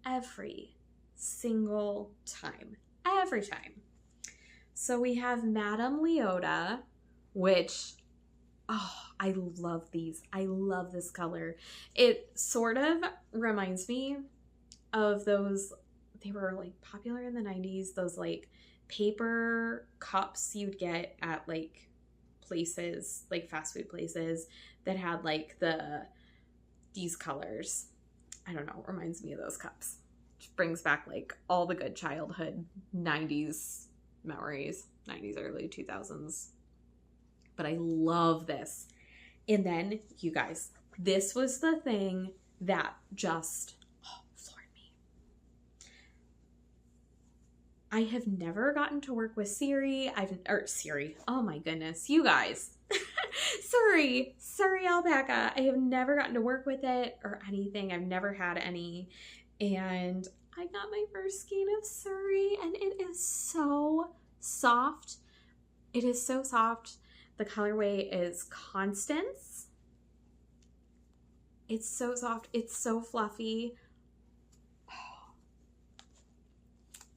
every single time. Every time. So we have Madame Leota, which, oh, I love these. I love this color. It sort of reminds me of those, they were like popular in the 90s, those like paper cups you'd get at like places, like fast food places that had like these colors. I don't know, it reminds me of those cups. Which brings back like all the good childhood 90s memories, 90s, early 2000s. But I love this. And then, you guys, this was the thing that just floored me. I have never gotten to work with Siri. Oh my goodness, you guys. Surrey alpaca. I have never gotten to work with it or anything. I've never had any. And I got my first skein of Surrey, and it is so soft. It is so soft. The colorway is Constance. It's so soft. It's so fluffy. Oh,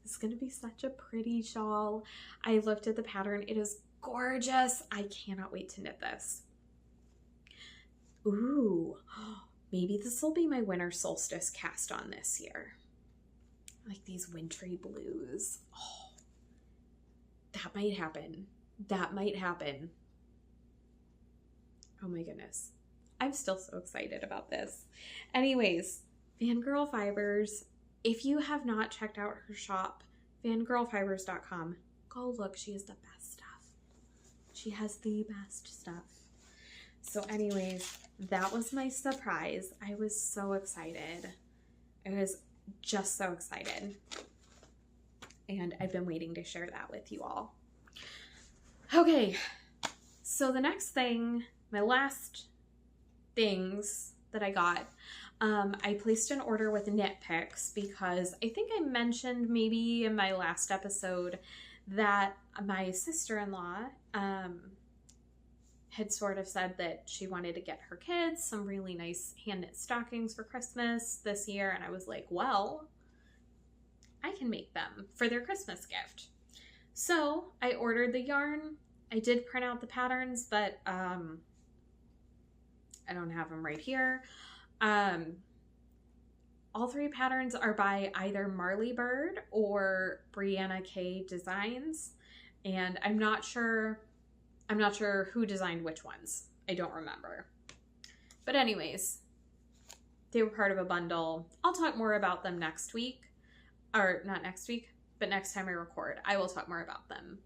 it's going to be such a pretty shawl. I looked at the pattern. It is gorgeous. I cannot wait to knit this. Ooh, maybe this will be my winter solstice cast on this year. Like these wintry blues. Oh, that might happen. That might happen. Oh my goodness. I'm still so excited about this. Anyways, Fangirl Fibers. If you have not checked out her shop, fangirlfibers.com, go look. She has the best stuff. She has the best stuff. So anyways, that was my surprise. I was so excited. just so excited. And I've been waiting to share that with you all. Okay, so the next thing, my last things that I got, I placed an order with Knit Picks because I think I mentioned maybe in my last episode that my sister-in-law had sort of said that she wanted to get her kids some really nice hand-knit stockings for Christmas this year. And I was like, well, I can make them for their Christmas gift. So I ordered the yarn. I did print out the patterns, but I don't have them right here. All three patterns are by either Marley Bird or Brianna K Designs. And I'm not sure who designed which ones. I don't remember. But anyways, they were part of a bundle. I'll talk more about them next week. Or not next week, but next time I record, I will talk more about them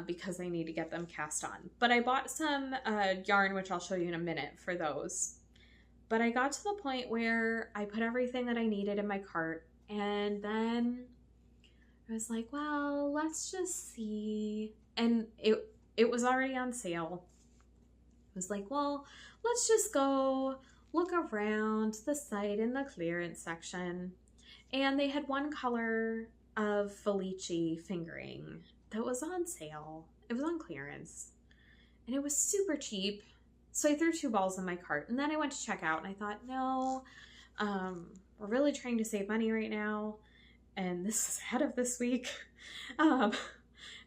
because I need to get them cast on. But I bought some yarn, which I'll show you in a minute for those. But I got to the point where I put everything that I needed in my cart, and then I was like, well, let's just see. And it was already on sale. I was like, well, let's just go look around the site in the clearance section. And they had one color of Felici fingering that was on sale. It was on clearance. And it was super cheap. So I threw 2 balls in my cart. And then I went to check out and I thought, no, we're really trying to save money right now. And this is ahead of this week. I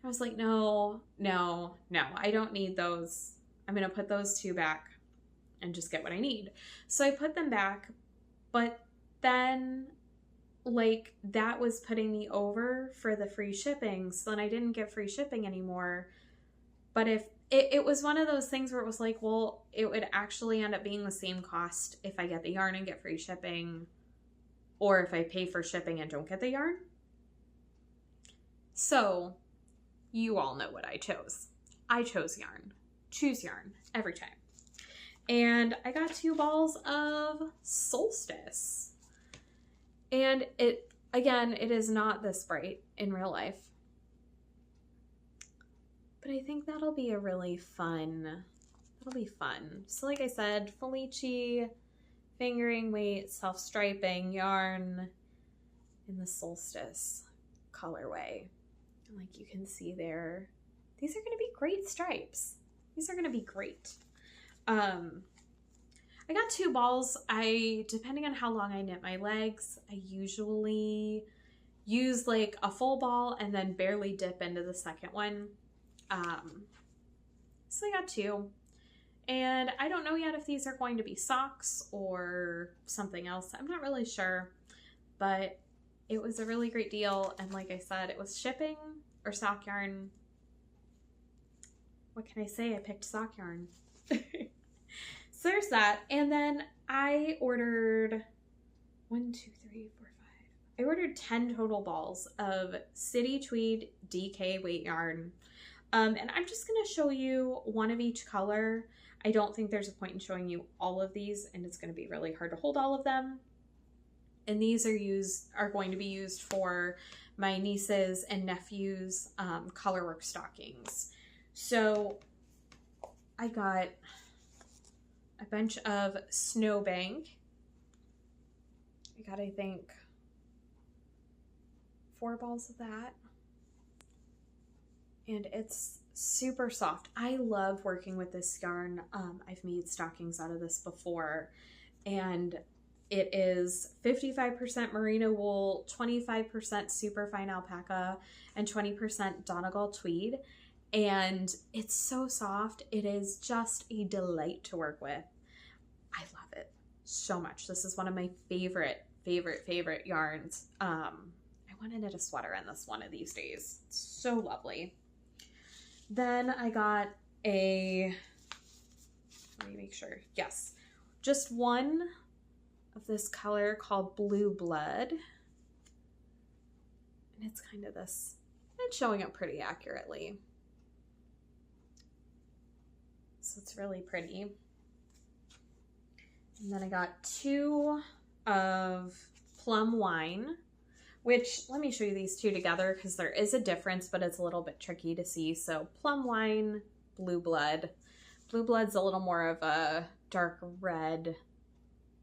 was like, no, I don't need those. I'm going to put those 2 back and just get what I need. So I put them back. But then, like, that was putting me over for the free shipping. So then I didn't get free shipping anymore. But if it was one of those things where it was like, well, it would actually end up being the same cost if I get the yarn and get free shipping, or if I pay for shipping and don't get the yarn. So you all know what I chose. I chose yarn. Choose yarn every time. And I got 2 balls of Solstice. And it is not this bright in real life. But I think that'll be a really fun, So like I said, Felici, fingering weight, self-striping yarn in the Solstice colorway. And like you can see there, these are going to be great stripes. These are going to be great. I got 2 balls. Depending on how long I knit my legs, I usually use like a full ball and then barely dip into the second one. So I got 2. And I don't know yet if these are going to be socks or something else. I'm not really sure, but it was a really great deal. And like I said, it was shipping or sock yarn. What can I say? I picked sock yarn. So there's that. And then I ordered 1, 2, 3, 4, 5. I ordered 10 total balls of City Tweed DK weight yarn. And I'm just going to show you one of each color. I don't think there's a point in showing you all of these, and it's going to be really hard to hold all of them. And these are going to be used for my nieces and nephews' colorwork stockings. So I got a bunch of Snowbank. I got, I think, 4 balls of that. And it's super soft. I love working with this yarn. I've made stockings out of this before. And it is 55% merino wool, 25% superfine alpaca, and 20% Donegal tweed. And it's so soft. It is just a delight to work with. I love it so much. This is one of my favorite yarns. I want to knit a sweater in this one of these days. It's so lovely. Then I got let me make sure. Yes. Just one of this color called Blue Blood. And it's kind of this, it's showing up pretty accurately. So it's really pretty. And then I got 2 of Plum Wine, which, let me show you these two together because there is a difference, but it's a little bit tricky to see. So Plum Wine, Blue Blood. Blue Blood's a little more of a dark red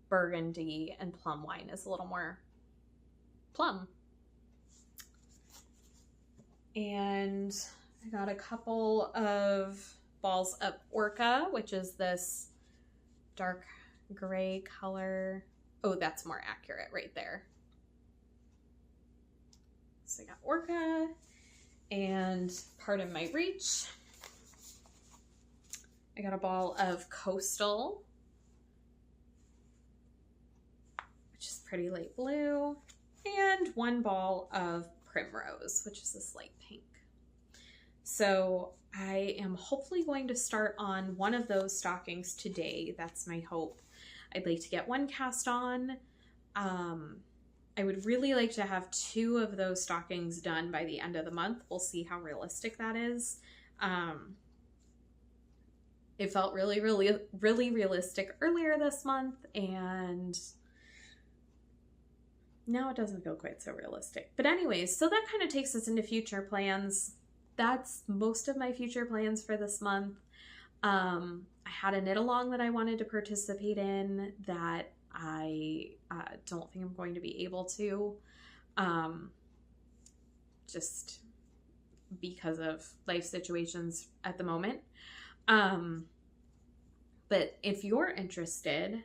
burgundy, and Plum Wine is a little more plum. And I got a couple of balls of Orca, which is this dark gray color. Oh, that's more accurate right there. So I got Orca, and pardon my reach, I got a ball of Coastal, which is pretty light blue, and one ball of Primrose, which is this light pink. So I am hopefully going to start on one of those stockings today. That's my hope. I'd like to get one cast on. I would really like to have 2 of those stockings done by the end of the month. We'll see how realistic that is. It felt really realistic earlier this month, and now it doesn't feel quite so realistic. But anyways, so that kind of takes us into future plans. That's most of my future plans for this month. I had a knit along that I wanted to participate in that I don't think I'm going to be able to, just because of life situations at the moment. But if you're interested,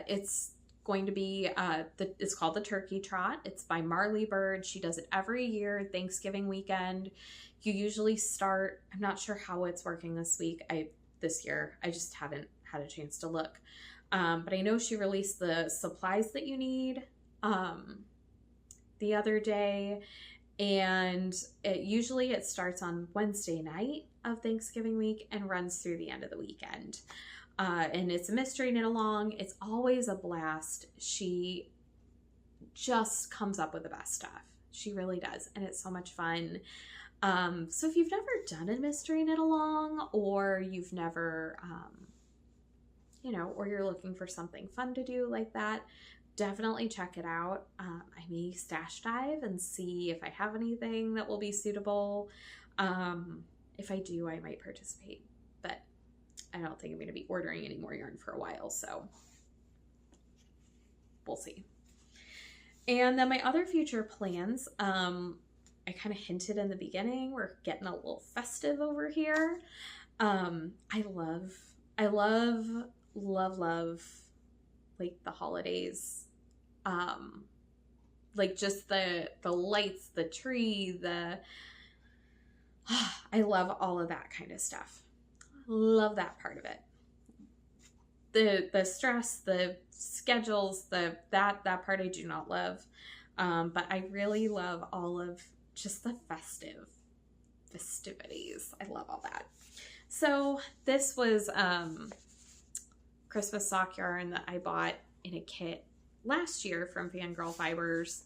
it's going to be, it's called the Turkey Trot. It's by Marley Bird. She does it every year, Thanksgiving weekend. You usually start, I'm not sure how it's working this year. I just haven't had a chance to look. But I know she released the supplies that you need the other day, and it starts on Wednesday night of Thanksgiving week and runs through the end of the weekend. And it's a mystery knit along. It's always a blast. She just comes up with the best stuff. She really does, and it's so much fun. So if you've never done a mystery knit along, or you've never or you're looking for something fun to do like that, definitely check it out. I may stash dive and see if I have anything that will be suitable. If I do, I might participate, but I don't think I'm going to be ordering any more yarn for a while, so we'll see. And then my other future plans, I kind of hinted in the beginning, we're getting a little festive over here. I love like the holidays, like just the lights, the tree, I love all of that kind of stuff. Love that part of it. The stress, the schedules, that part I do not love. But I really love all of just the festivities. I love all that. So this was Christmas sock yarn that I bought in a kit last year from Fangirl Fibers,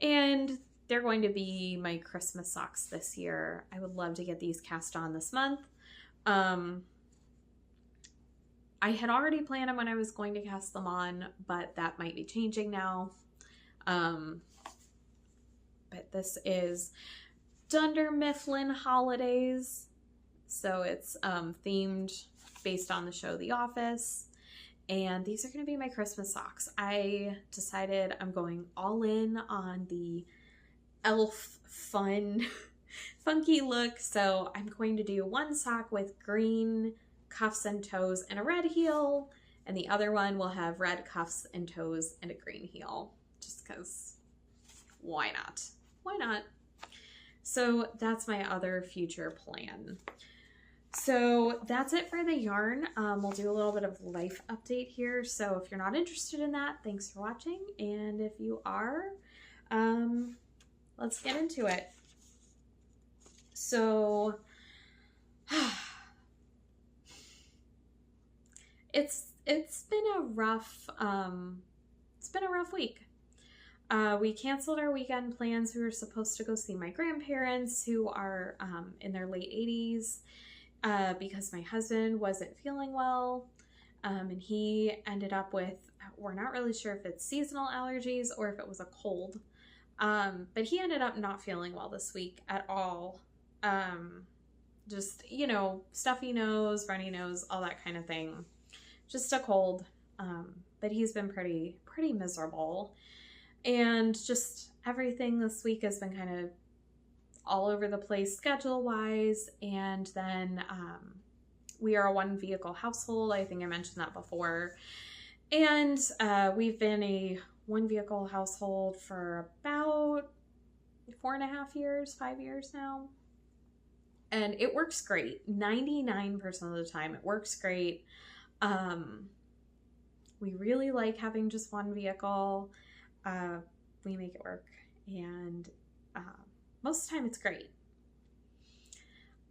and they're going to be my Christmas socks this year. I would love to get these cast on this month. I had already planned on when I was going to cast them on, but that might be changing now. But this is Dunder Mifflin Holidays. So it's themed based on the show The Office. And these are going to be my Christmas socks. I decided I'm going all in on the elf fun, funky look. So I'm going to do one sock with green cuffs and toes and a red heel. And the other one will have red cuffs and toes and a green heel. Just because, why not? Why not? So that's my other future plan. So that's it for the yarn. We'll do a little bit of life update here. So if you're not interested in that, thanks for watching. And if you are, let's get into it. So it's been a rough week. We canceled our weekend plans. We were supposed to go see my grandparents who are in their late 80s. Because my husband wasn't feeling well. And he ended up with, we're not really sure if it's seasonal allergies or if it was a cold. But he ended up not feeling well this week at all. Just, you know, stuffy nose, runny nose, all that kind of thing. Just a cold. But he's been pretty miserable. And just everything this week has been kind of all over the place schedule-wise. And then we are a one-vehicle household. I think I mentioned that before. And we've been a one-vehicle household for about 4.5 years, 5 years now. And it works great. 99% of the time, it works great. We really like having just one vehicle. We make it work. And most of the time, it's great.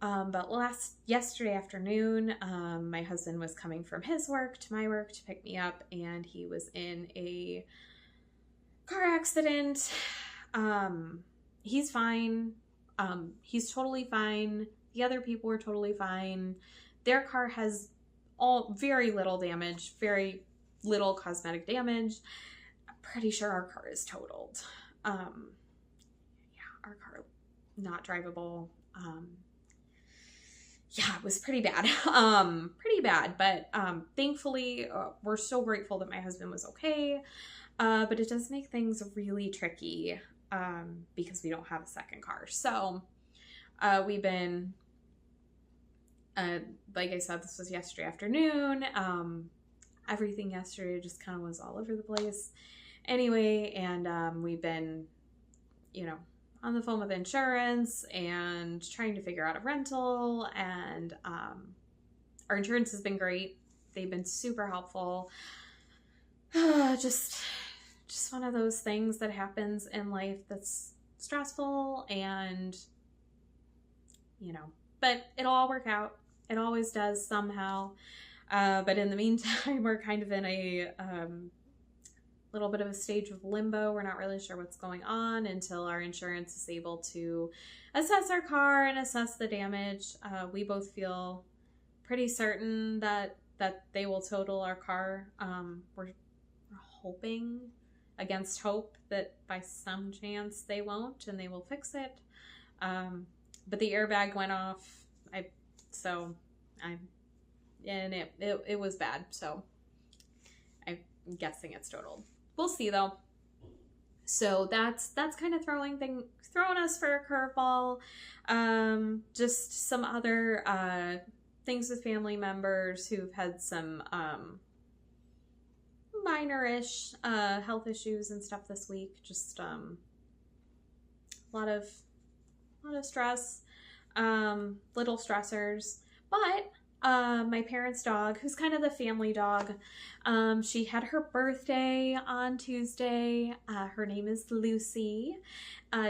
But yesterday afternoon, my husband was coming from his work to my work to pick me up, and he was in a car accident. He's fine. He's totally fine. The other people were totally fine. Their car has very little damage, very little cosmetic damage. I'm pretty sure our car is totaled. Yeah, our car not drivable. Yeah, it was pretty bad. But thankfully, we're so grateful that my husband was okay. But it does make things really tricky because we don't have a second car. So we've been, like I said, this was yesterday afternoon. Everything yesterday just kind of was all over the place. Anyway, and we've been, you know, on the phone with insurance and trying to figure out a rental, and our insurance has been great. They've been super helpful. Just one of those things that happens in life that's stressful, and you know, but it'll all work out. It always does somehow. But in the meantime, we're kind of in a little bit of a stage of limbo. We're not really sure what's going on until our insurance is able to assess our car and assess the damage. We both feel pretty certain that they will total our car. We're hoping against hope that by some chance they won't and they will fix it. But the airbag went off. And it was bad. So I'm guessing it's totaled. We'll see though. So that's kind of throwing us for a curveball. Just some other things with family members who've had some minor-ish health issues and stuff this week. Just a lot of stress, little stressors. But my parents' dog, who's kind of the family dog, she had her birthday on Tuesday. Her name is Lucy.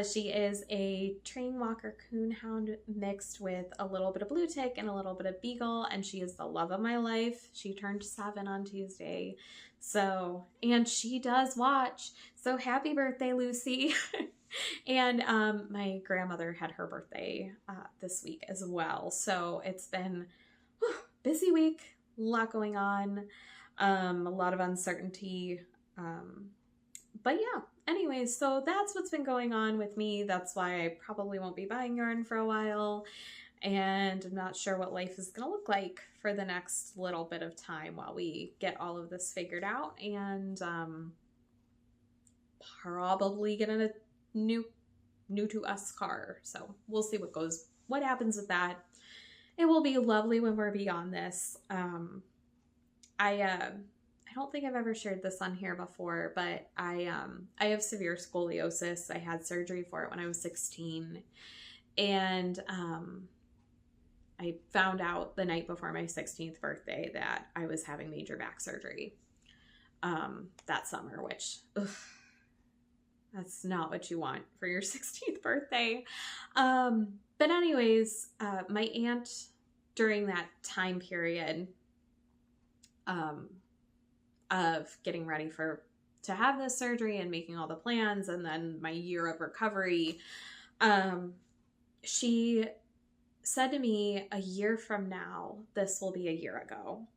She is a train walker coonhound mixed with a little bit of blue tick and a little bit of beagle, and she is the love of my life. She turned 7 on Tuesday. So, and she does watch. So happy birthday, Lucy. And my grandmother had her birthday this week as well. So it's been busy week, a lot going on, a lot of uncertainty. But yeah, anyways, so that's what's been going on with me. That's why I probably won't be buying yarn for a while. And I'm not sure what life is going to look like for the next little bit of time while we get all of this figured out. And probably get a new to us car. So we'll see what happens with that. It will be lovely when we're beyond this. I don't think I've ever shared this on here before, but I have severe scoliosis. I had surgery for it when I was 16, and I found out the night before my 16th birthday that I was having major back surgery that summer, which that's not what you want for your 16th birthday. But anyways, my aunt during that time period of getting ready to have this surgery and making all the plans, and then my year of recovery, she said to me, a year from now, this will be a year ago.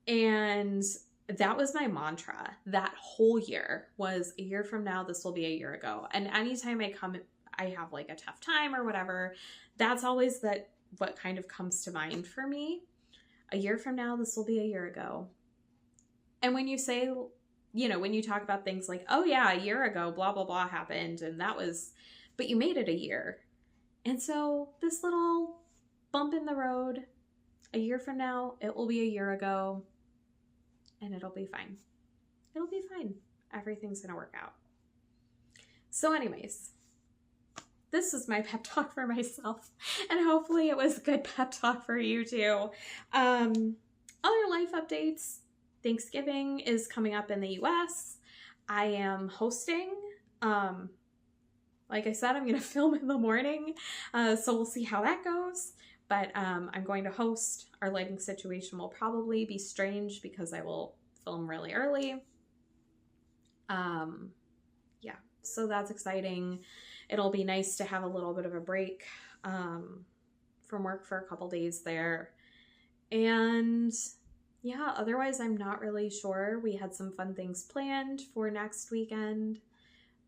And that was my mantra that whole year was, a year from now, this will be a year ago. And anytime I have like a tough time or whatever, that's always what kind of comes to mind for me. A year from now, this will be a year ago. And when you say, when you talk about things like, oh yeah, a year ago, blah, blah, blah happened. And but you made it a year. And so this little bump in the road, a year from now, it will be a year ago, and it'll be fine. It'll be fine. Everything's going to work out. So anyways, this is my pep talk for myself, and hopefully it was a good pep talk for you too. Other life updates. Thanksgiving is coming up in the US. I am hosting. Like I said, I'm going to film in the morning, so we'll see how that goes. But I'm going to host. Our lighting situation will probably be strange because I will film really early. Yeah, so that's exciting. It'll be nice to have a little bit of a break from work for a couple days there. And yeah, otherwise I'm not really sure. We had some fun things planned for next weekend,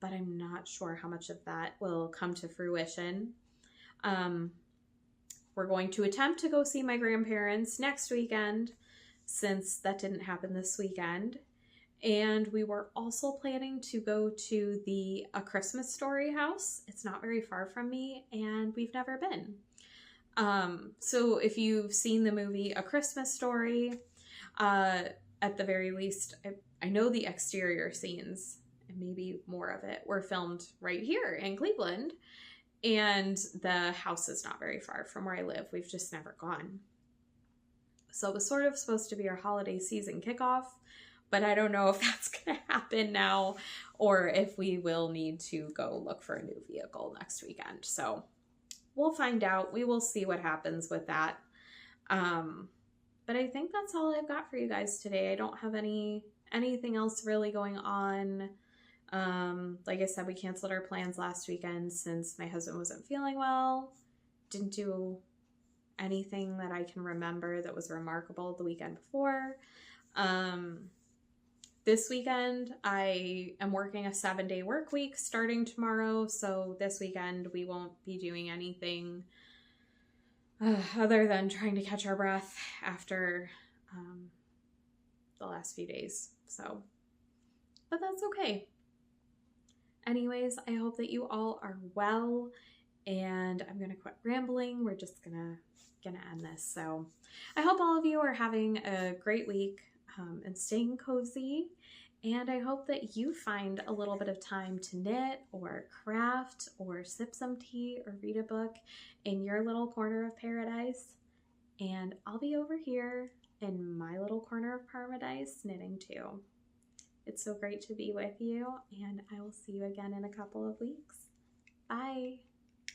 but I'm not sure how much of that will come to fruition. We're going to attempt to go see my grandparents next weekend, since that didn't happen this weekend. And we were also planning to go to A Christmas Story house. It's not very far from me, and we've never been. So if you've seen the movie A Christmas Story, at the very least, I know the exterior scenes, and maybe more of it, were filmed right here in Cleveland. And the house is not very far from where I live. We've just never gone. So it was sort of supposed to be our holiday season kickoff, but I don't know if that's going to happen now or if we will need to go look for a new vehicle next weekend. So we'll find out. We will see what happens with that. But I think that's all I've got for you guys today. I don't have anything else really going on. Like I said, we canceled our plans last weekend since my husband wasn't feeling well. Didn't do anything that I can remember that was remarkable the weekend before. This weekend, I am working a 7-day work week starting tomorrow. So this weekend, we won't be doing anything other than trying to catch our breath after the last few days. So, but that's okay. Anyways, I hope that you all are well, and I'm going to quit rambling. We're just gonna end this. So I hope all of you are having a great week and staying cozy. And I hope that you find a little bit of time to knit or craft or sip some tea or read a book in your little corner of paradise. And I'll be over here in my little corner of paradise knitting too. It's so great to be with you, and I will see you again in a couple of weeks. Bye.